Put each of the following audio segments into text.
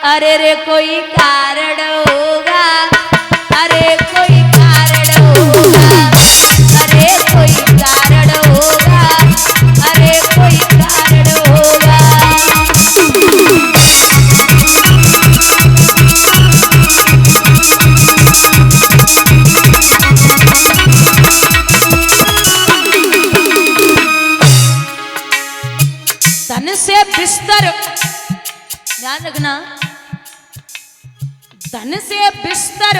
अरे रे कोई कारण होगा, अरे कोई कारण होगा, अरे कोई कारण होगा, अरे कोई कारण होगा। धन से बिस्तर, ध्यान रखना, धन से बिस्तर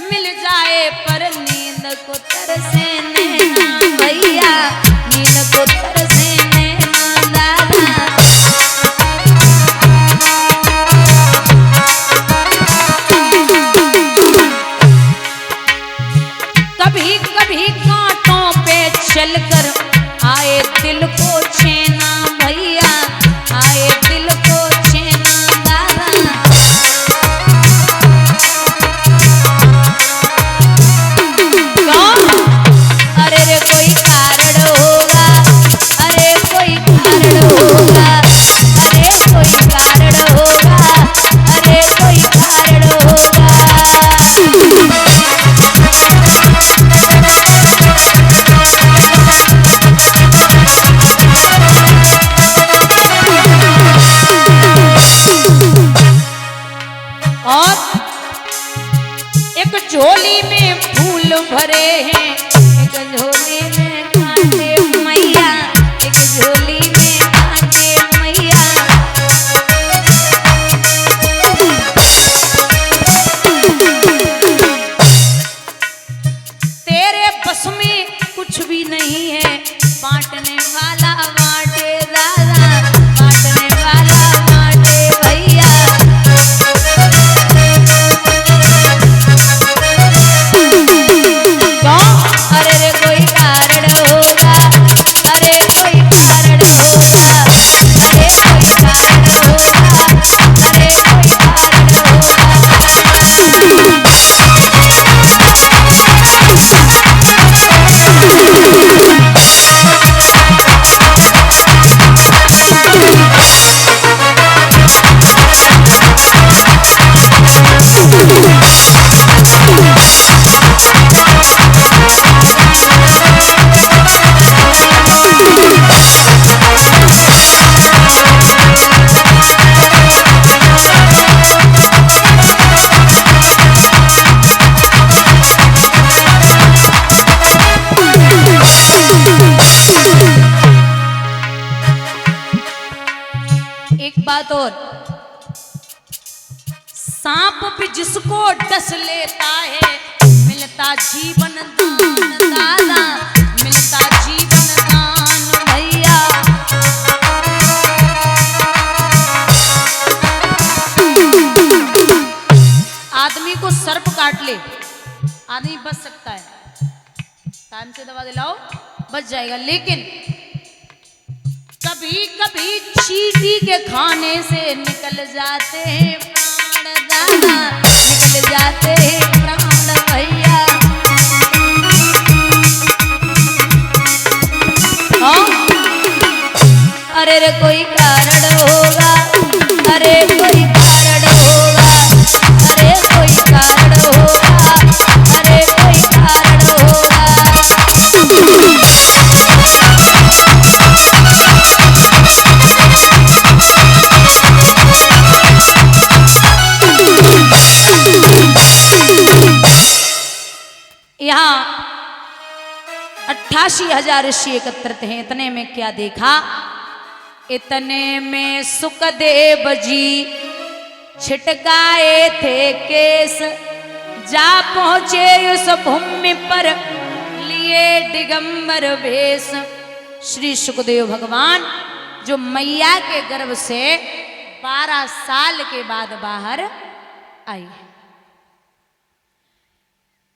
मिल जाए पर नींद को तरसे नैना भैया, नींद को तरसे नैना दादा। कभी कभी कांटों पे चलकर आए दिल को छेना भैया, आए दिल को छेना दादा। अरे रे कोई कारण होगा, अरे कोई कारण होगा, अरे कोई कारण होगा, अरे कोई कारण होगा। और एक झोली में फूल भरे हैं, एक झोली में कांटे मैया, एक झोली में कांटे मैया। तेरे बस में कुछ भी नहीं है, बांटने वाला बांटे दादा, बांटने वाला बांटे भैया। अरे रे कोई कारण होगा, अरे कोई कारण होगा, अरे कोई कारण होगा, अरे कोई कारण होगा। एक बात और, सांप भी जिसको डस लेता है, मिलता जीवन दान दादा, मिलता जीवन दान भैया। आदमी को सर्प काट ले, आदमी बच सकता है, टाइम से दवा दिलाओ बच जाएगा, लेकिन कभी कभी चींटी के खाने से निकल जाते हैं प्राण दादा, निकल जाते हैं प्राण भैया। अरे रे कोई कारण होगा, अरे कोई कारण होगा, अरे कोई कारण होगा, अरे कोई कारण होगा। यहाँ 88,000 ऋषि एकत्रित हैं। इतने में क्या देखा, इतने में सुखदेव जी छिटकाए थे केस, जा पहुंचे उस भूमि पर लिए दिगंबर वेश। श्री सुखदेव भगवान जो मैया के गर्भ से 12 साल के बाद बाहर आई।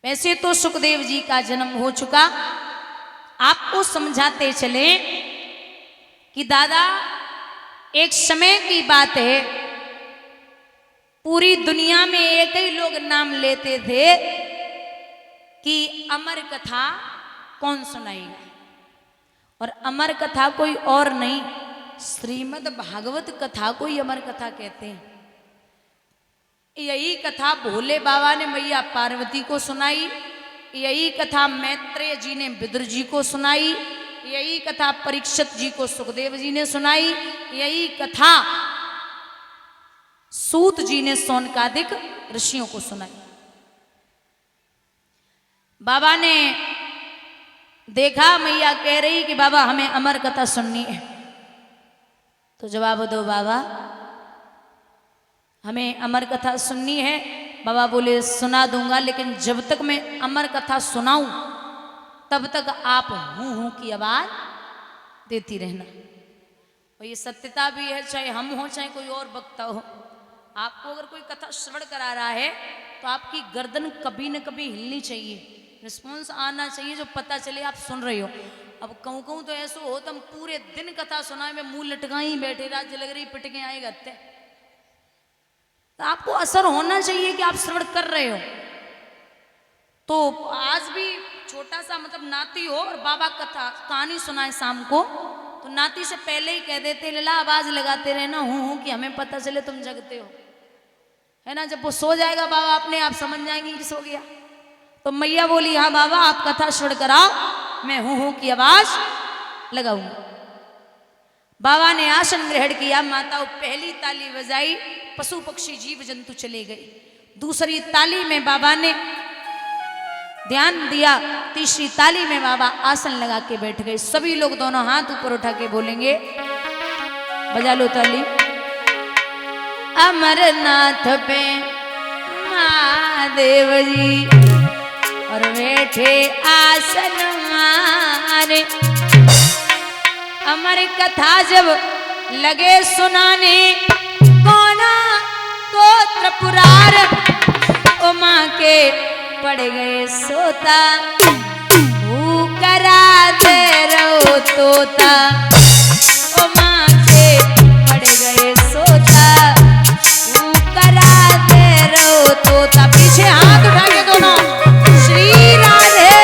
वैसे तो सुखदेव जी का जन्म हो चुका, आपको समझाते चले कि दादा एक समय की बात है, पूरी दुनिया में एक ही लोग नाम लेते थे कि अमर कथा कौन सुनाएगा, और अमर कथा कोई और नहीं, श्रीमद् भागवत कथा को ही अमर कथा कहते हैं। यही कथा भोले बाबा ने मैया पार्वती को सुनाई, यही कथा मैत्रेय जी ने विदुर जी को सुनाई, यही कथा परीक्षित जी को सुखदेव जी ने सुनाई, यही कथा सूत जी ने सौनकादिक ऋषियों को सुनाई। बाबा ने देखा मैया कह रही कि बाबा हमें अमर कथा सुननी है, तो जवाब दो बाबा हमें अमर कथा सुननी है। बाबा बोले सुना दूंगा, लेकिन जब तक मैं अमर कथा सुनाऊं तब तक आप हूं हूं की आवाज देती रहना। और ये सत्यता भी है, चाहे हम हो चाहे कोई और वक्ता हो, आपको अगर कोई कथा श्रवण करा रहा है तो आपकी गर्दन कभी न कभी हिलनी चाहिए, रिस्पॉन्स आना चाहिए, जो पता चले आप सुन रहे हो। अब कहूँ कहूँ तो ऐसा हो तो हम पूरे दिन कथा सुनाए में मुंह लटका ही बैठे, रात लग रही पिट के आएगा, तो आपको असर होना चाहिए कि आप श्रवण कर रहे हो। तो आज भी छोटा सा मतलब नाती हो और बाबा कहानी सुनाए शाम को, तो नाती से पहले ही कह देते लला आवाज लगाते रहना हूँ कि हमें पता चले तुम जगते हो, है ना। जब वो सो जाएगा बाबा अपने आप समझ जाएंगे कि सो गया। तो मैया बोली हाँ बाबा आप कथा श्रवण कराओ, मैं हूँ की आवाज लगाऊंगा। बाबा ने आसन ग्रहण किया, माता पहली ताली बजाई, पशु पक्षी जीव जंतु चले गए। दूसरी ताली में बाबा ने ध्यान दिया, तीसरी ताली में बाबा आसन लगा के बैठ गए। सभी लोग दोनों हाथ ऊपर उठा के बोलेंगे, बजा लो ताली। अमरनाथ पे महादेव जी और बैठे आसन मारे, अमर कथा जब लगे सुनाने, कोना गोत्र पुरार उमा के पड़ गए सोता, करा दे रो तोता, उमा के पड़ गए सोता, करा दे रो तोता। पीछे हाथ उठा के दोनों श्री राधे।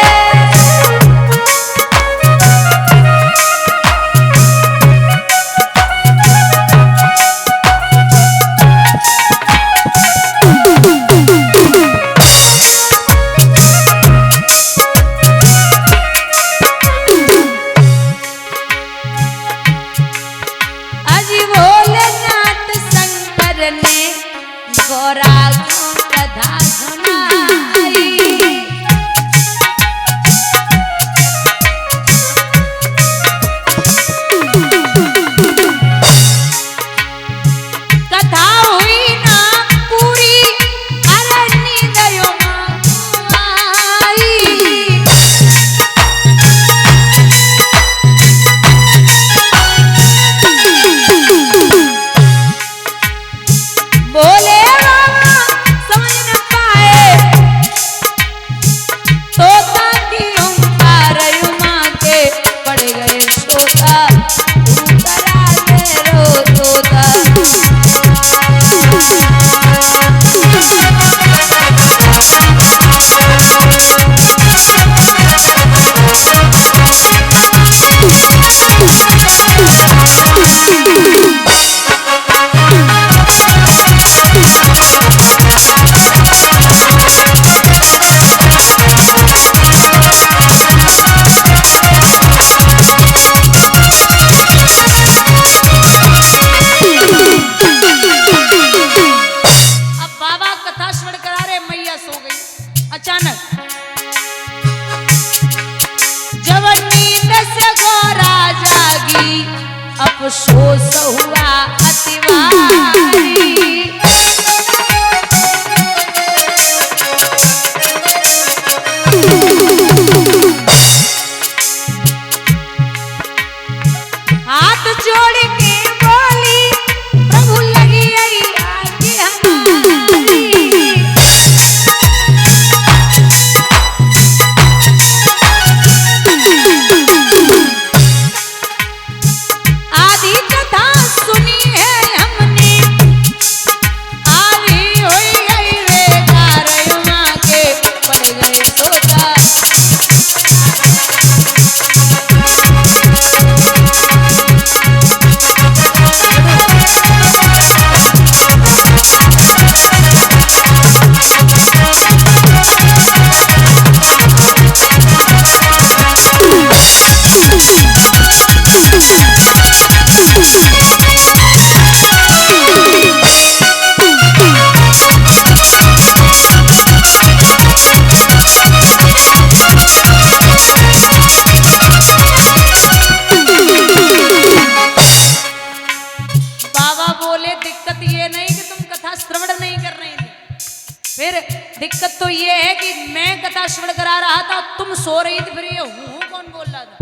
फिर दिक्कत तो ये है कि मैं कथा श्रवण करा रहा था, तुम सो रही थी, फिर ये हूँ कौन बोल रहा था।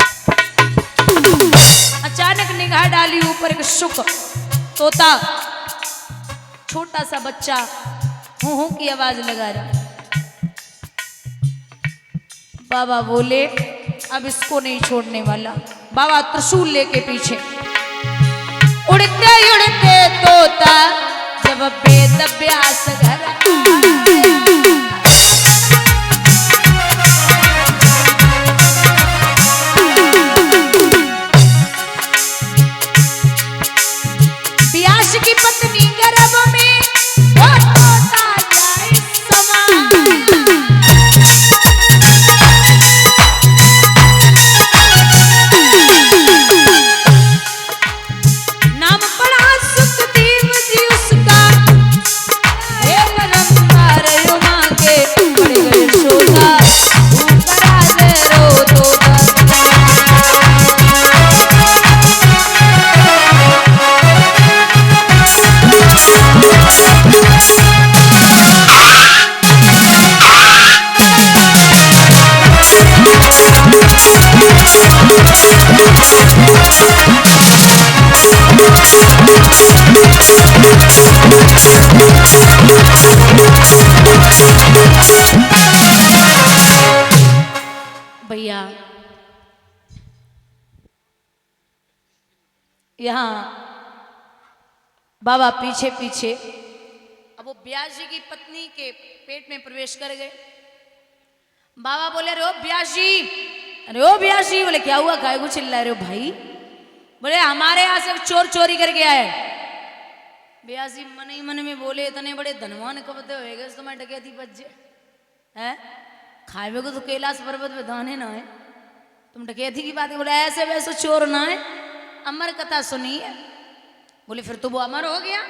अचानक निगाह डाली ऊपर, एक शुक तोता, छोटा सा बच्चा हूँ की आवाज लगा रहा। बाबा बोले अब इसको नहीं छोड़ने वाला। बाबा त्रिशूल लेके पीछे उड़ते उड़ते तोता जब वेद व्यास घर व्यास की पत्नी गर्भ में वो तोता जाए समा। नाम पड़ा सुखदेव जी उसका, हे निरंतर युमा के पड़ गए शोधा, ऊपर आले रो तोता। भैया यहाँ बाबा पीछे पीछे, अब वो व्यास जी की पत्नी के पेट में प्रवेश कर गए। बाबा बोले अरे ओ व्यास जी, अरे ओ व्यास जी। बोले क्या हुआ, काय को चिल्ला रहे हो भाई। बोले हमारे यहाँ से चोर चोरी करके आए। व्यास जी मन ही मन में बोले इतने बड़े धनवान कब तो होएगा तो मैं डकैती बच है, खाए को तो कैलाश पर्वत पे दाने ना है, तुम डकैती की बात। बोले ऐसे वैसे चोर ना है, अमर कथा सुनी है। बोले फिर तो वो अमर हो गया।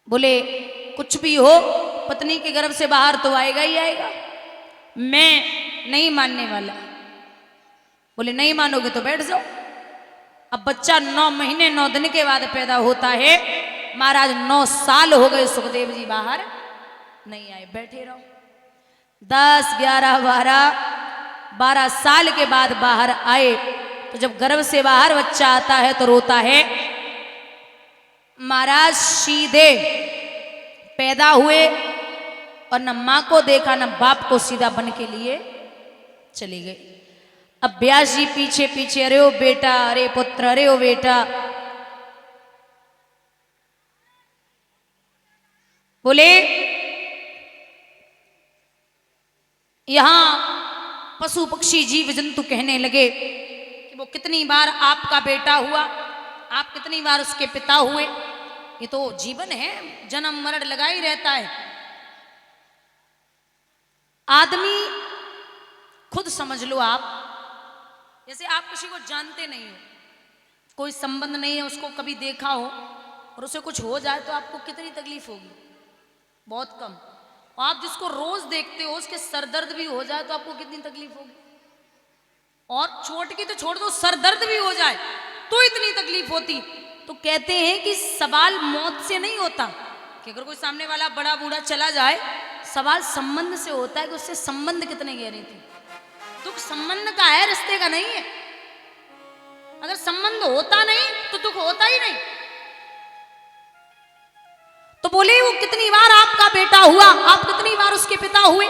बोले कुछ भी हो पत्नी के गर्भ से बाहर तो आएगा ही आएगा, मैं नहीं मानने वाला। बोले नहीं मानोगे तो बैठ जाओ। अब बच्चा 9 महीने 9 दिन के बाद पैदा होता है। महाराज 9 साल हो गए सुखदेव जी बाहर नहीं आए, बैठे रहो। 10, 11, 12 साल के बाद बाहर आए तो जब गर्भ से बाहर बच्चा आता है तो रोता है। महाराज सीधे पैदा हुए और न मां को देखा न बाप को, सीधा बन के लिए चले गए। अब व्यास जी पीछे पीछे, अरे ओ बेटा, अरे पुत्र, अरे ओ बेटा। बोले यहां पशु पक्षी जीव जंतु कहने लगे कि वो कितनी बार आपका बेटा हुआ, आप कितनी बार उसके पिता हुए। ये तो जीवन है, जन्म मरण लगा ही रहता है। आदमी खुद समझ लो आप, जैसे आप किसी को जानते नहीं हो, कोई संबंध नहीं है, उसको कभी देखा हो और उसे कुछ हो जाए तो आपको कितनी तकलीफ होगी, बहुत कम। और आप जिसको रोज देखते हो उसके सरदर्द भी हो जाए तो आपको कितनी तकलीफ होगी। और चोट की तो छोड़ दो, सरदर्द भी हो जाए तो इतनी तकलीफ होती। तो कहते हैं कि सवाल मौत से नहीं होता कि अगर कोई सामने वाला बड़ा बूढ़ा चला जाए, सवाल संबंध से होता है कि उससे संबंध कितने गहरे थे। दुख संबंध का है, रिश्ते का नहीं है। अगर संबंध होता नहीं तो दुख होता ही नहीं। तो बोले वो कितनी बार आपका बेटा हुआ, आप कितनी बार उसके पिता हुए,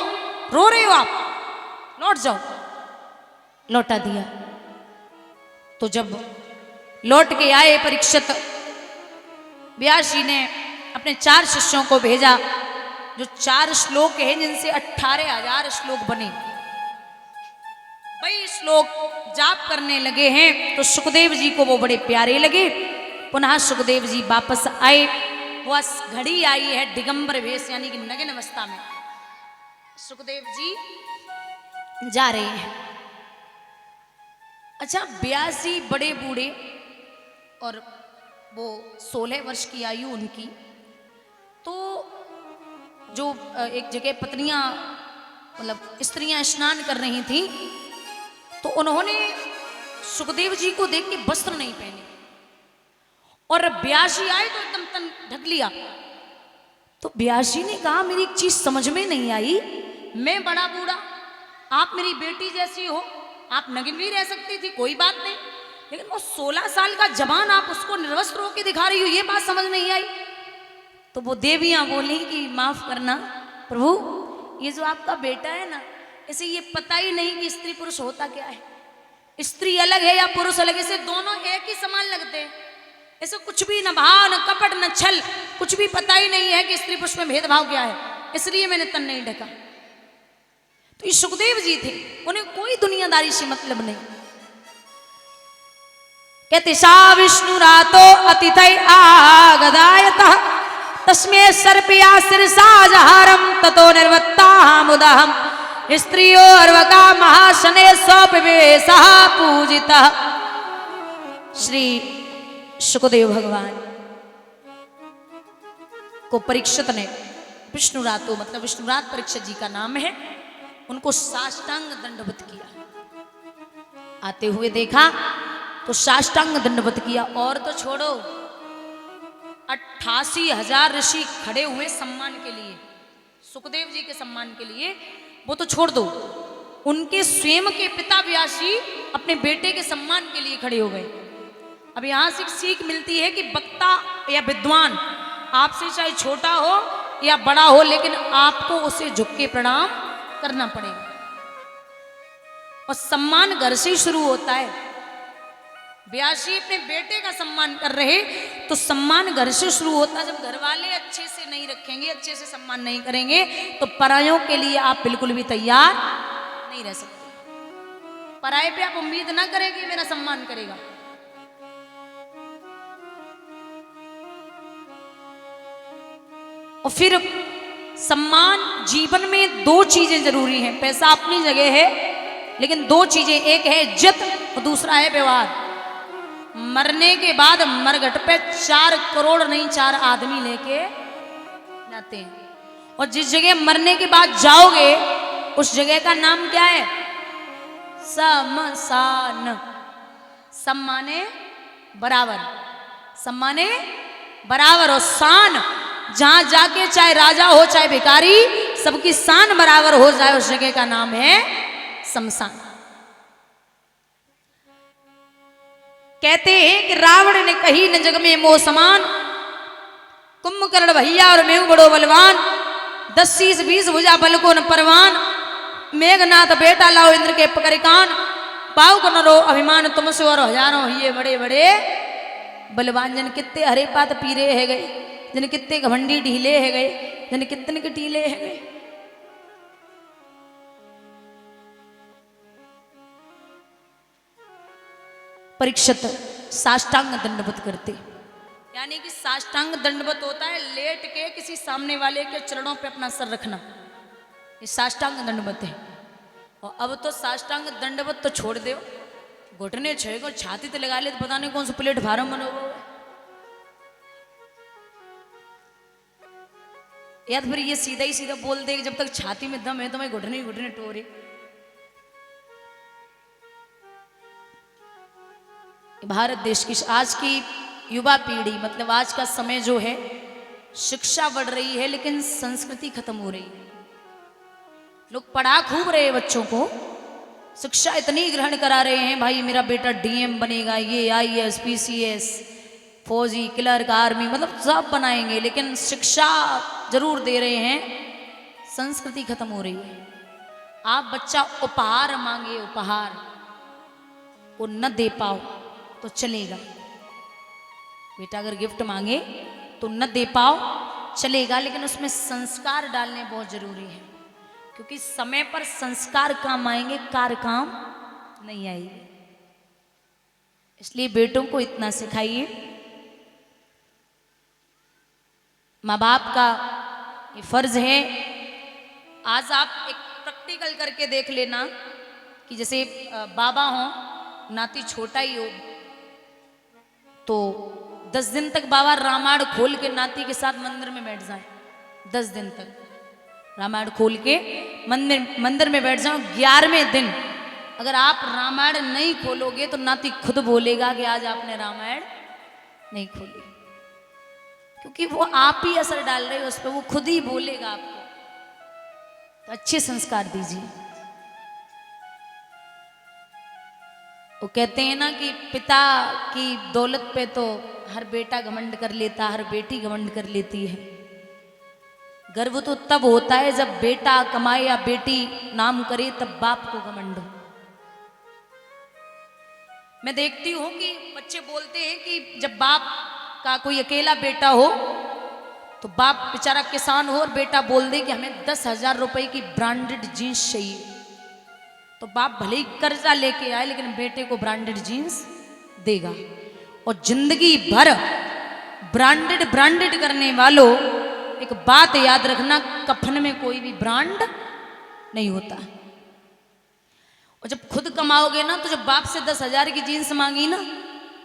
रो रहे हो आप, लौट जाओ। लौटा दिया। तो जब लौट के आए परीक्षित, व्यास जी ने अपने 4 शिष्यों को भेजा, जो 4 श्लोक हैं जिनसे 18,000 श्लोक बने। वही श्लोक जाप करने लगे हैं तो सुखदेव जी को वो बड़े प्यारे लगे। पुनः सुखदेव जी वापस आए। वह घड़ी आई है दिगंबर वेश यानी कि नग्न अवस्था में सुखदेव जी जा रहे हैं। अच्छा, व्यास जी बड़े बूढ़े और वो 16 वर्ष की आयु उनकी। तो जो एक जगह पत्नियां मतलब स्त्रियां स्नान कर रही थी तो उन्होंने सुखदेव जी को देख के वस्त्र नहीं पहने और व्यास जी आए तो एकदम तन ढक लिया। तो व्यास जी ने कहा मेरी एक चीज समझ में नहीं आई, मैं बड़ा बूढ़ा, आप मेरी बेटी जैसी हो, आप नगिन भी रह सकती थी, कोई बात नहीं, लेकिन वो 16 साल का जवान आप उसको निर्वस्त्र होकर दिखा रही हो, ये बात समझ नहीं आई। तो वो देवियां बोली कि माफ करना प्रभु, ये जो आपका बेटा है ना, इसे ये पता ही नहीं कि स्त्री पुरुष होता क्या है, स्त्री अलग है या पुरुष अलग, इसे दोनों एक ही समान लगते हैं, इसे कुछ भी न भाव न कपट न छल, कुछ भी पता ही नहीं है कि स्त्री पुरुष में भेदभाव क्या है, इसलिए मैंने तन नहीं ढका। तो ये सुखदेव जी थे, उन्हें कोई दुनियादारी से मतलब नहीं। कहते सा विष्णु रातो अतिथय आगदायतः तस्मै सर्पया सिरसाजहारम ततो निर्वत्तामुदहम स्त्रियोर्वका महाशने सौपवेशः पूजितः। श्री सुखदेव भगवान को परीक्षित ने, विष्णुरातो मतलब विष्णुरात परीक्षित जी का नाम है, उनको साष्टांग दंडवत किया। आते हुए देखा तो साष्टांग दंडवत किया, और तो छोड़ो 88,000 ऋषि खड़े हुए सम्मान के लिए, सुखदेव जी के सम्मान के लिए, वो तो छोड़ दो, उनके स्वयं के पिता व्यास जी अपने बेटे के सम्मान के लिए खड़े हो गए। अब यहां से सीख मिलती है कि वक्ता या विद्वान आपसे चाहे छोटा हो या बड़ा हो, लेकिन आपको उसे झुक के प्रणाम करना पड़ेगा, और सम्मान घर से शुरू होता है। व्यास जी अपने बेटे का सम्मान कर रहे, तो सम्मान घर से शुरू होता है। जब घर वाले अच्छे से नहीं रखेंगे, अच्छे से सम्मान नहीं करेंगे, तो परायों के लिए आप बिल्कुल भी तैयार नहीं रह सकते। पराये पे आप उम्मीद ना करें कि मेरा सम्मान करेगा। और फिर सम्मान जीवन में दो चीजें जरूरी हैं। पैसा अपनी जगह है, लेकिन दो चीजें, एक है इज्जत और दूसरा है व्यवहार। मरने के बाद मरघट पे 4 करोड़ नहीं 4 आदमी लेके जाते हैं, और जिस जगह मरने के बाद जाओगे उस जगह का नाम क्या है? समसान। सम्माने बराबर, सम्माने बराबर, और शान जहां जाके चाहे राजा हो चाहे भिखारी, सबकी शान बराबर हो जाए, उस जगह का नाम है शमशान। कहते हैं कि रावण ने कही न जग में मोह समान, कुंभकर्ण भैया और मैं बड़ो बलवान, 10-20 भुजा बल को न परवान, मेघनाथ बेटा लाओ इंद्र के पकड़ कान, पाओ को न रो अभिमान तुमसे और हजारों ये बड़े बड़े बलवान। जन कितने हरे पात पीरे है गए, जन कितने घमंडी ढीले है गए, जन कितने के टीले है गए। परीक्षित साष्टांग दंडवत करते, यानी कि साष्टांग दंडवत होता है लेट के किसी सामने वाले के चरणों पे अपना सर रखना, ये साष्टांग दंडवत है। और अब तो साष्टांग दंडवत तो छोड़ दो, घुटने छेड़ो, छाती तो लगा ले, तो पता नहीं कौन सा प्लेटफार्म बना हुआ है, या तो फिर ये सीधा ही सीधा बोल दे कि जब तक छाती में दम है तो मैं घुटने घुटने टोरे। भारत देश की आज की युवा पीढ़ी, मतलब आज का समय जो है, शिक्षा बढ़ रही है लेकिन संस्कृति खत्म हो रही है। लोग पढ़ा खूब रहे हैं, बच्चों को शिक्षा इतनी ग्रहण करा रहे हैं, भाई मेरा बेटा डीएम बनेगा, ये आईएएस पीसीएस फौजी क्लर्क आर्मी, मतलब सब बनाएंगे, लेकिन शिक्षा जरूर दे रहे हैं, संस्कृति खत्म हो रही है। आप बच्चा उपहार मांगे, उपहार वो न दे पाओ तो चलेगा, बेटा अगर गिफ्ट मांगे तो न दे पाओ चलेगा, लेकिन उसमें संस्कार डालने बहुत जरूरी है, क्योंकि समय पर संस्कार काम आएंगे, कार्य काम नहीं आएंगे। इसलिए बेटों को इतना सिखाइए। माँ बाप का ये फर्ज है। आज आप एक प्रैक्टिकल करके देख लेना कि जैसे बाबा हो, नाती छोटा ही हो, तो 10 दिन तक बाबा रामायण खोल के नाती के साथ मंदिर में बैठ जाए, 10 दिन तक रामायण खोल के मंदिर में बैठ जाओ। 11वें दिन अगर आप रामायण नहीं खोलोगे तो नाती खुद बोलेगा कि आज आपने रामायण नहीं खोली। क्योंकि वो आप ही असर डाल रहे हो उस पर, वो खुद ही बोलेगा आपको। तो अच्छे संस्कार दीजिए। वो कहते हैं ना कि पिता की दौलत पे तो हर बेटा घमंड कर लेता, हर बेटी घमंड कर लेती है। गर्व तो तब होता है जब बेटा कमाए या बेटी नाम करे, तब बाप को घमंड हो। मैं देखती हूं कि बच्चे बोलते हैं कि जब बाप का कोई अकेला बेटा हो तो बाप बेचारा किसान हो और बेटा बोल दे कि हमें 10,000 रुपए की ब्रांडेड जीन्स चाहिए, तो बाप भले ही कर्जा लेके आए लेकिन बेटे को ब्रांडेड जीन्स देगा। और जिंदगी भर ब्रांडेड ब्रांडेड करने वालों, एक बात याद रखना, कफन में कोई भी ब्रांड नहीं होता। और जब खुद कमाओगे ना, तो जब बाप से 10,000 की जीन्स मांगी ना,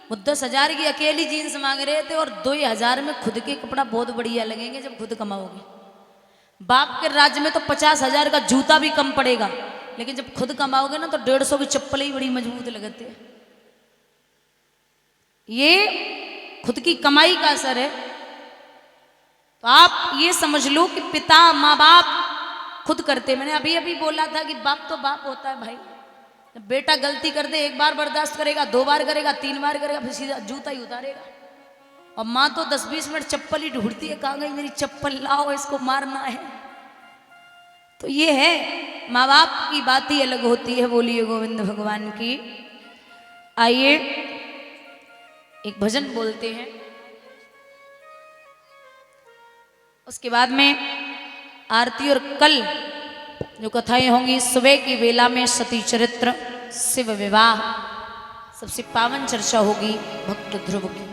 वो 10,000 की अकेली जीन्स मांग रहे थे और 2,000 में खुद के कपड़ा बहुत बढ़िया लगेंगे जब खुद कमाओगे। बाप के राज्य में तो 50,000 का जूता भी कम पड़ेगा, लेकिन जब खुद कमाओगे ना तो 150 की चप्पल ही बड़ी मजबूत लगती है। ये खुद की कमाई का असर है। तो आप ये समझ लो कि पिता माँ बाप खुद करते। मैंने अभी अभी बोला था कि बाप तो बाप होता है भाई। बेटा गलती कर दे, एक बार बर्दाश्त करेगा, 2 बार करेगा, 3 बार करेगा, फिर सीधा जूता ही उतारेगा। और माँ तो 10-20 मिनट चप्पल ही ढूंढती है, कहाँ गई मेरी चप्पल, लाओ इसको मारना है। तो ये है, माँ बाप की बात ही अलग होती है। बोलिए गोविंद भगवान की। आइए एक भजन बोलते हैं, उसके बाद में आरती, और कल जो कथाएं होंगी सुबह की वेला में सती चरित्र, शिव विवाह, सबसे पावन चर्चा होगी भक्त ध्रुव की।